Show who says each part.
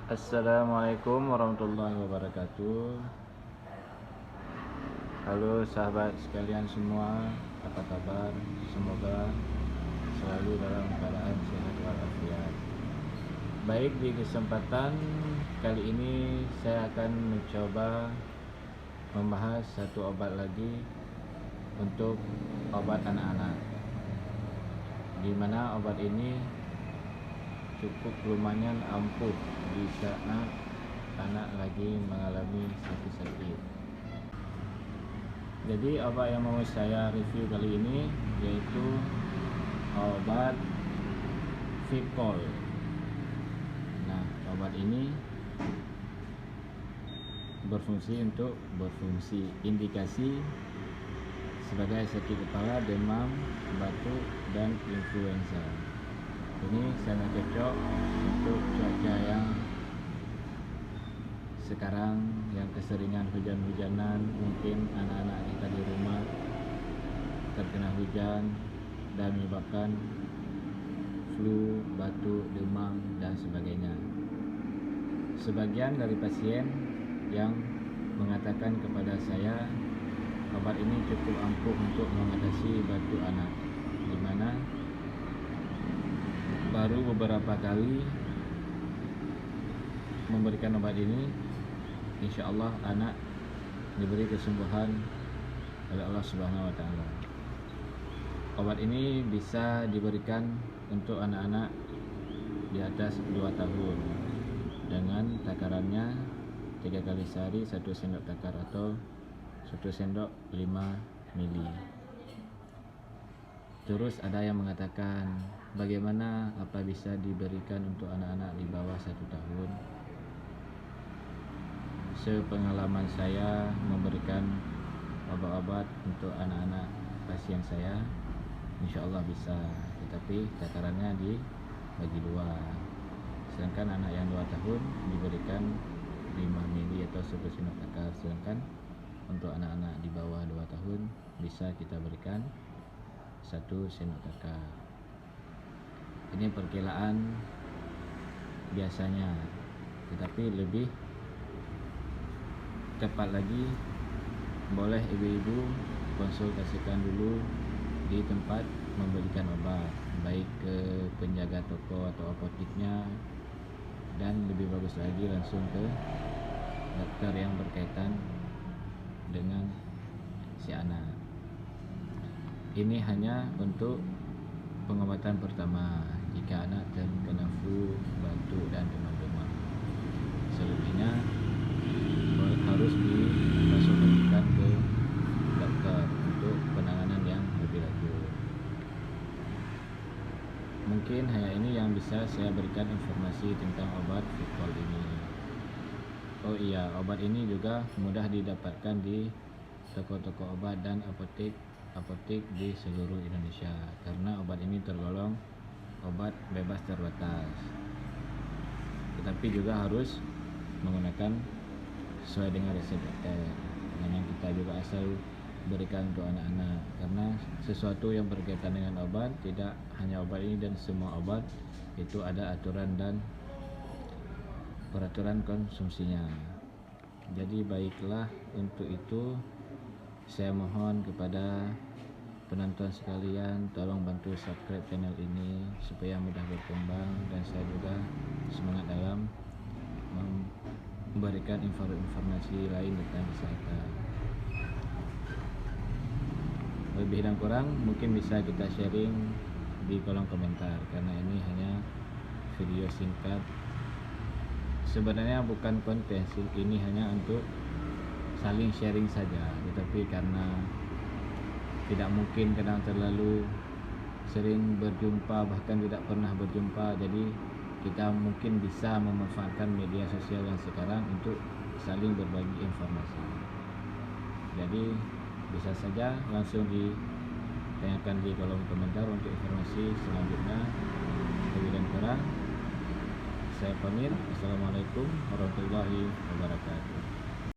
Speaker 1: Assalamualaikum warahmatullahi wabarakatuh. Halo sahabat sekalian semua, apa kabar? Semoga selalu dalam keadaan sehat walafiat. Baik, di kesempatan kali ini saya akan mencoba membahas satu obat lagi untuk obat anak-anak, di mana obat ini cukup lumayan ampuh di saat anak lagi mengalami sakit-sakit. Jadi obat yang mau saya review kali ini yaitu obat Fipkol. Nah, obat ini berfungsi indikasi sebagai sakit kepala, demam, batuk, dan influenza. Ini sangat cocok untuk cuaca yang sekarang yang keseringan hujan-hujanan. Mungkin anak-anak kita di rumah terkena hujan dan menyebabkan flu, batuk, demam, dan sebagainya. Sebagian dari pasien yang mengatakan kepada saya obat ini cukup ampuh untuk mengatasi batuk anak, di mana baru beberapa kali memberikan obat ini, insya Allah anak diberi kesembuhan oleh Allah Subhanahu wa Ta'ala. Obat ini bisa diberikan untuk anak-anak di atas 2 tahun dengan takarannya 3 kali sehari 1 sendok takar atau 1 sendok 5 mili. Terus ada yang mengatakan, bagaimana apa bisa diberikan untuk anak-anak di bawah 1 tahun? Sepengalaman saya memberikan obat-obat untuk anak-anak pasien saya, insya Allah bisa, tetapi takarannya dibagi 2. Sedangkan anak yang 2 tahun diberikan 5 mili atau 1 sendok takar. Sedangkan untuk anak-anak di bawah 2 tahun bisa kita berikan 1 sendok takar. Ini perkiraan biasanya, tetapi lebih tepat lagi boleh ibu-ibu konsultasikan dulu di tempat memberikan obat, baik ke penjaga toko atau apoteknya, dan lebih bagus lagi langsung ke dokter yang berkaitan dengan si anak. Ini hanya untuk pengobatan pertama jika anak terkena flu, batuk, dan demam-demam. Selebihnya harus dikonsultasikan ke dokter untuk penanganan yang lebih lanjut. Mungkin hanya ini yang bisa saya berikan informasi tentang obat Fipkol ini. Oh iya, obat ini juga mudah didapatkan di toko-toko obat dan apotek di seluruh Indonesia, karena obat ini tergolong obat bebas terbatas, tetapi juga harus menggunakan sesuai dengan resep dokter. Jangan kita juga asal berikan untuk anak-anak, karena sesuatu yang berkaitan dengan obat, tidak hanya obat ini dan semua obat itu ada aturan dan peraturan konsumsinya. Jadi baiklah, untuk itu saya mohon kepada penonton sekalian, tolong bantu subscribe channel ini supaya mudah berkembang, dan saya juga semangat dalam memberikan informasi lain tentang kesehatan. Lebih dan kurang mungkin bisa kita sharing di kolom komentar, karena ini hanya video singkat. Sebenarnya bukan konten, ini hanya untuk saling sharing saja, tetapi karena tidak mungkin kadang terlalu sering berjumpa, bahkan tidak pernah berjumpa, jadi kita mungkin bisa memanfaatkan media sosial yang sekarang untuk saling berbagi informasi. Jadi bisa saja langsung ditanyakan di kolom komentar untuk informasi selanjutnya. Lebih dan kurang saya pamit. Assalamualaikum warahmatullahi wabarakatuh.